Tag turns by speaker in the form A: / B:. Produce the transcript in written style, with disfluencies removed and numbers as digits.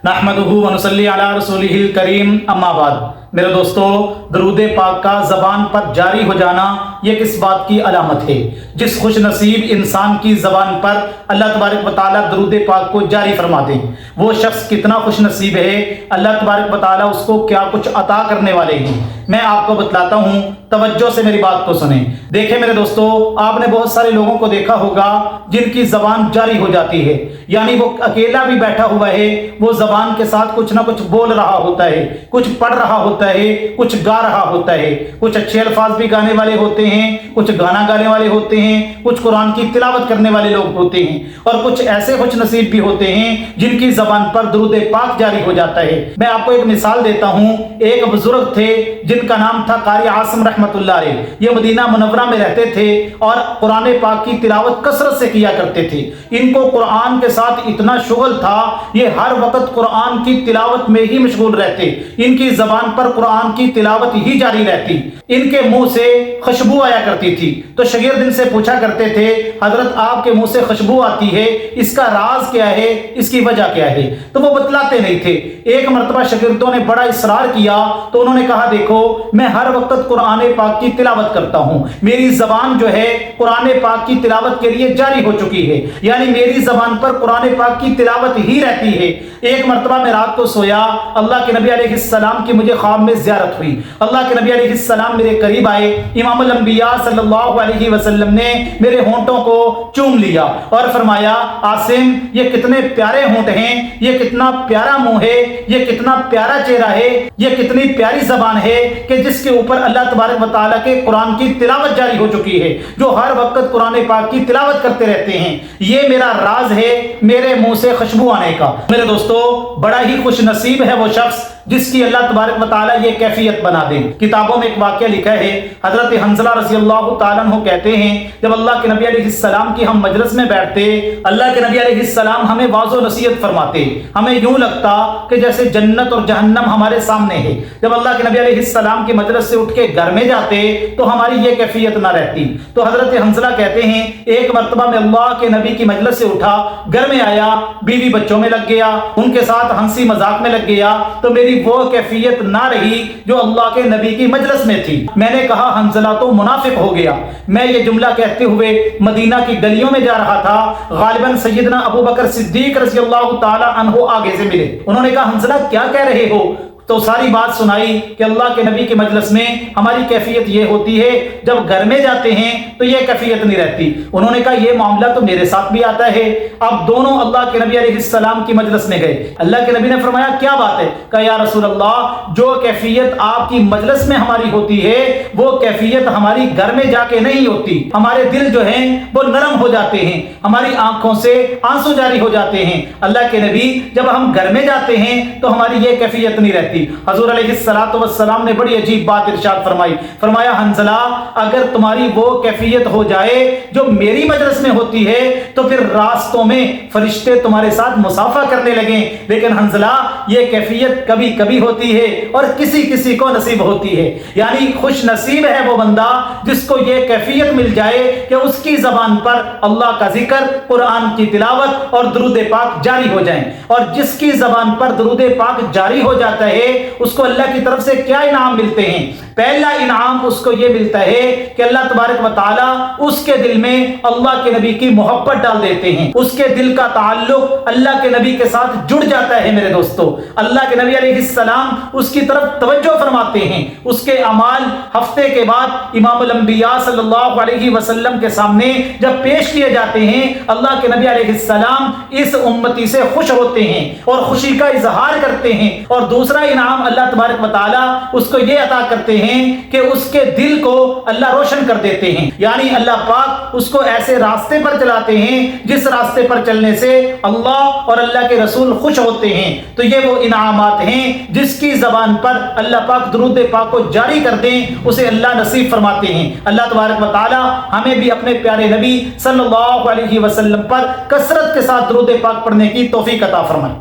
A: نحمدہ ونصلی علی رسولہ الکریم اما بعد۔ میرے دوستو، درود پاک کا زبان پر جاری ہو جانا یہ کس بات کی علامت ہے؟ جس خوش نصیب انسان کی زبان پر اللہ تبارک و تعالیٰ درود پاک کو جاری فرما دیں، وہ شخص کتنا خوش نصیب ہے، اللہ تبارک و تعالیٰ اس کو کیا کچھ عطا کرنے والے ہیں۔ میں آپ کو بتلاتا ہوں، توجہ سے میری بات کو سنیں۔ دیکھیں میرے دوستو، آپ نے بہت سارے لوگوں کو دیکھا ہوگا جن کی زبان جاری ہو جاتی ہے، یعنی وہ اکیلا بھی بیٹھا ہوا ہے، وہ زبان کے ساتھ کچھ نہ کچھ بول رہا ہوتا ہے، کچھ پڑھ رہا ہوتا ہے، کچھ گا رہا ہوتا ہے، کچھ اچھے الفاظ بھی گانے والے ہوتے ہیں، کچھ گانا گانے والے ہوتے ہیں، کچھ قرآن کی تلاوت کرنے والے لوگ ہوتے ہیں، اور کچھ ایسے خوش نصیب بھی ہوتے ہیں جن کی زبان پر درود پاک جاری ہو جاتا ہے۔ میں آپ کو ایک مثال دیتا ہوں۔ ایک بزرگ تھے جن کا نام تھا قاری عاصم رحمۃ اللہ علیہ۔ یہ مدینہ منورہ میں رہتے تھے اور قرآن پاک کی تلاوت کثرت سے کیا کرتے تھے۔ ان کو قرآن کے ساتھ اتنا شغل تھا، یہ ہر وقت قرآن کی تلاوت میں ہی مشغول رہتے، ان کی زبان پر قرآن کی تلاوت ہی جاری رہتی، ان کے منہ سے خوشبو آیا کرتی تھی۔ تو شاگرد ان سے پوچھا کرتے تھے، حضرت آپ کے منہ سے خوشبو آتی ہے، اس کا راز کیا ہے، اس کی وجہ کیا ہے؟ تو وہ بتلاتے نہیں تھے۔ ایک مرتبہ شاگردوں نے بڑا اصرار کیا تو انہوں نے کہا، دیکھو میں ہر وقت قرآن پاک کی تلاوت کرتا ہوں، میری زبان جو ہے قرآن پاک کی تلاوت کے لیے جاری ہو چکی ہے، یعنی میری زبان پر قرآن پاک کی تلاوت ہی رہتی ہے۔ ایک مرتبہ میں رات کو سویا، اللہ کے نبی علیہ السلام کی مجھے خواب میں زیارت ہوئی۔ اللہ کے نبی علیہ السلام میرے قریب آئے، امام الانبیاء صلی اللہ علیہ وسلم نے میرے ہونٹوں کو چوم لیا اور فرمایا، عاصم یہ کتنے پیارے ہونٹ ہیں، یہ کتنا پیارا منہ ہے، یہ کتنا پیارا چہرہ ہے، یہ کتنی پیاری زبان ہے کہ جس کے اوپر اللہ تبارک و تعالیٰ کے قرآن کی تلاوت جاری ہو چکی ہے، جو ہر وقت قرآن پاک کی تلاوت کرتے رہتے ہیں۔ یہ میرا راز ہے میرے منہ سے خوشبو آنے کا۔ میرے دوستو، بڑا ہی خوش نصیب ہے وہ شخص جس کی اللہ تبارک و تعالیٰ یہ کیفیت بنا دے۔ کتابوں میں ایک واقعہ لکھا ہے، حضرت حنظلہ رضی اللہ تعالیٰ عنہ کہتے ہیں، جب اللہ کے نبی علیہ السلام کی ہم مجلس میں بیٹھتے، اللہ کے نبی علیہ السلام ہمیں واضح و نصیحت فرماتے، ہمیں یوں لگتا کہ جیسے جنت اور جہنم ہمارے سامنے ہے۔ جب اللہ کے نبی علیہ السلام کی مجلس سے اٹھ کے گھر میں جاتے تو ہماری یہ کیفیت نہ رہتی۔ تو حضرت حنظلہ کہتے ہیں، ایک مرتبہ میں اللہ کے نبی کی مجلس سے اٹھا، گھر میں آیا، بیوی بچوں میں لگ گیا، ان کے ساتھ ہنسی مذاق میں لگ گیا، تو میری وہ کیفیت نہ رہی جو اللہ کے نبی کی مجلس میں تھی۔ میں نے کہا، حنظلہ تو منافق ہو گیا۔ میں یہ جملہ کہتے ہوئے مدینہ کی گلیوں میں جا رہا تھا، غالباً سیدنا ابو بکر صدیق رضی اللہ تعالی عنہ آگے سے ملے۔ انہوں نے کہا، حنظلہ کیا کہہ رہے ہو؟ تو ساری بات سنائی کہ اللہ کے نبی کی مجلس میں ہماری کیفیت یہ ہوتی ہے، جب گھر میں جاتے ہیں تو یہ کیفیت نہیں رہتی۔ انہوں نے کہا، یہ معاملہ تو میرے ساتھ بھی آتا ہے۔ اب دونوں اللہ کے نبی علیہ السلام کی مجلس میں گئے۔ اللہ کے نبی نے فرمایا، کیا بات ہے؟ کہا، یا رسول اللہ، جو کیفیت آپ کی مجلس میں ہماری ہوتی ہے وہ کیفیت ہماری گھر میں جا کے نہیں ہوتی۔ ہمارے دل جو ہیں وہ نرم ہو جاتے ہیں، ہماری آنکھوں سے آنسو جاری ہو جاتے ہیں۔ اللہ کے نبی، جب ہم گھر میں جاتے ہیں تو ہماری یہ کیفیت نہیں رہتی۔ حضور علیہ السلام نے بڑی عجیب بات ارشاد فرمائی، فرمایا، حنظلہ اگر تمہاری وہ کیفیت ہو جائے جو میری مجلس میں ہوتی ہے تو پھر راستوں میں فرشتے تمہارے ساتھ مصافحہ کرنے لگیں، لیکن حنظلہ یہ کیفیت کبھی کبھی ہوتی ہے اور کسی کسی کو نصیب ہوتی ہے۔ یعنی خوش نصیب ہے وہ بندہ جس کو یہ کیفیت مل جائے کہ اس کی زبان پر اللہ کا ذکر، قرآن کی تلاوت اور درود پاک جاری ہو جائیں۔ اور جس کی زبان پر درود پاک جاری ہو جاتا ہے اس کو اللہ کی طرف سے کیا انعام ملتے ہیں؟ پہلا انعام اس کو یہ ملتا ہے کہ اللہ تبارک و تعالیٰ اس کے دل میں اللہ کے نبی کی محبت ڈال دیتے ہیں، اس کے دل کا تعلق اللہ کے نبی کے ساتھ جڑ جاتا ہے۔ میرے دوستو، اللہ کے نبی علیہ السلام اس کی طرف توجہ فرماتے ہیں، اس کے اعمال ہفتے کے بعد امام الانبیاء صلی اللہ علیہ وسلم کے سامنے جب پیش کیے جاتے ہیں، اللہ کے نبی علیہ السلام اس امتی سے خوش ہوتے ہیں اور خوشی کا اظہار کرتے ہیں۔ اور دوسرا انعام اللہ تبارک و تعالیٰ اس کو یہ عطا کرتے ہیں کہ اس کے دل کو اللہ روشن کر دیتے ہیں، یعنی اللہ پاک اس کو ایسے راستے پر چلاتے ہیں جس راستے پر چلنے سے اللہ اور اللہ کے رسول خوش ہوتے ہیں۔ تو یہ وہ انعامات ہیں جس کی زبان پر اللہ پاک درود پاک کو جاری کر دیں اسے اللہ نصیب فرماتے ہیں۔ اللہ تبارک و تعالیٰ ہمیں بھی اپنے پیارے نبی صلی اللہ علیہ وسلم پر کثرت کے ساتھ درود پاک پڑھنے کی توفیق عطا فرمائے۔